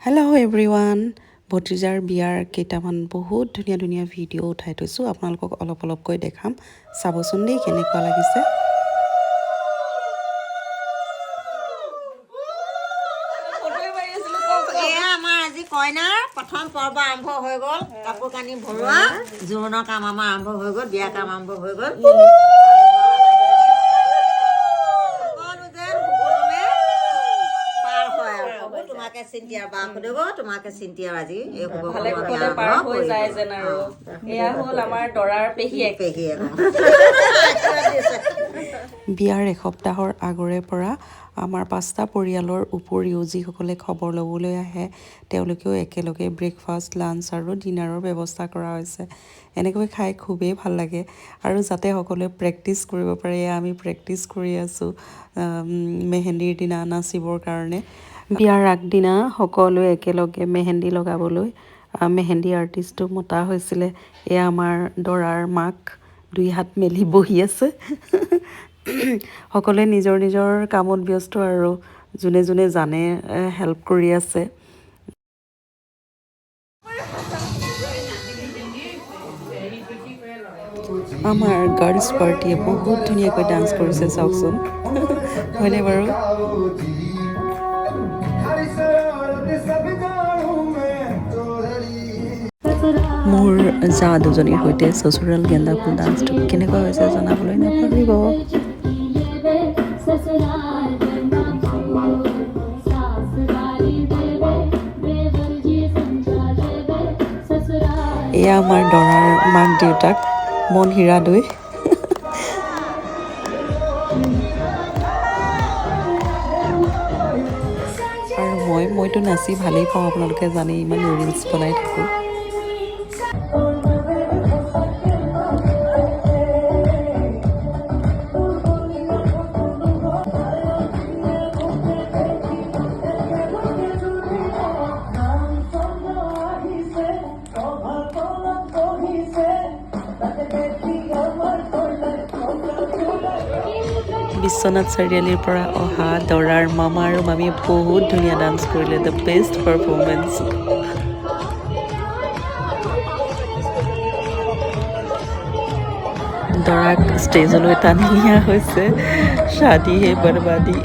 hello' everyone ভতিজাৰ বিয়াৰ কেইটামান বহুত ধুনীয়া ধুনীয়া ভিডিঅ' উঠাই থৈছোঁ আপোনালোকক অলপকৈ দেখাম চাবচোন দেই কেনেকুৱা লাগিছে আমাৰ আজি কইনাৰ প্ৰথম পৰ্ব আৰম্ভ হৈ গ'ল কাপোৰ কানি ভৰোৱা জোৰোণৰ কাম আমাৰ আৰম্ভ হৈ গ'ল বিয়া কাম আৰম্ভ হৈ গ'ল তোমাকে চিন্তিয়া বা খুদিব তোমাকে চিন্তিয়া আজি এই ভালে কুশলে পাৰ হৈ যায় যেন আৰু এয়া হ'ল আমাৰ দৰাৰ পেহীয়েক বিয়াৰ এসপ্তাহৰ আগৰে পৰা আমাৰ 5টা পৰিয়ালৰ উপৰিও যিসকলে খবৰ ল'বলৈ আহে তেওঁলোকেও একেলগে ব্ৰেকফাষ্ট লাঞ্চ আৰু ডিনাৰৰ ব্যৱস্থা কৰা হৈছে এনেকৈ খাই খুবেই ভাল লাগে আৰু যাতে সকলোৱে প্ৰেক্টিছ কৰিব পাৰে আমি প্ৰেক্টিছ কৰি আছোঁ মেহেন্দিৰ দিনা নাচিবৰ কাৰণে বিয়াৰ আগদিনা সকলোৱে একেলগে মেহেন্দি লগাবলৈ মেহেন্দি আৰ্টিষ্টটো মতা হৈছিলে এয়া আমাৰ দৰাৰ মাক দুই হাত মেলি বহি আছে সকলোৱে নিজৰ নিজৰ কামত ব্যস্ত আৰু যোনে যোনে জানে হেল্প কৰি আছে আমাৰ গাৰ্লছ পাৰ্টিয়ে বহুত ধুনীয়াকৈ ডান্স কৰিছে চাওকচোন হয়নে বাৰু মোৰ জা দুজনীৰ সৈতে চচুৰাল গেন্দা ফুল ডান্সটো কেনেকুৱা হৈছে জনাবলৈ নাপাহৰিব এয়া আমাৰ দৰাৰ মাক দেউতাক মন হীৰা দৈ আৰু মইতো নাচি ভালেই পাওঁ আপোনালোকে জানে ইমান ৰিলছ বনাই থাকোঁ বিশ্বনাথ চাৰিআলিৰ পৰা অহা দৰাৰ মামা আৰু মামীয়ে বহুত ধুনীয়া ডান্স কৰিলে দ্য বেষ্ট পাৰফৰ্মেঞ্চ দৰাক ষ্টেজলৈ টানি নিয়া হৈছে শাদী হে বৰবাদী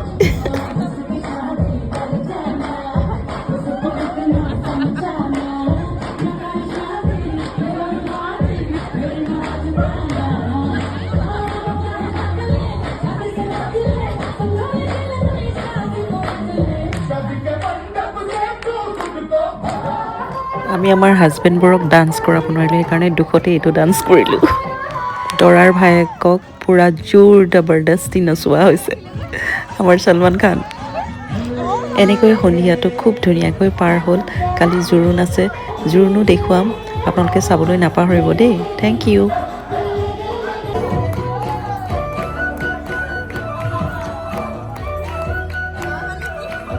আমি আমাৰ হাজবেণ্ডবোৰক ডান্স কৰাব নোৱাৰিলোঁ সেইকাৰণে দুখতে এইটো ডান্স কৰিলোঁ দৰাৰ ভায়েকক পূৰা জোৰ জবৰদস্তি নচোৱা হৈছে আমাৰ সলমান খান এনেকৈ সন্ধিয়াটো খুব ধুনীয়াকৈ পাৰ হ'ল কালি জোৰোণ আছে জোৰোণো দেখুৱাম আপোনালোকে চাবলৈ নাপাহৰিব দেই থেংক ইউ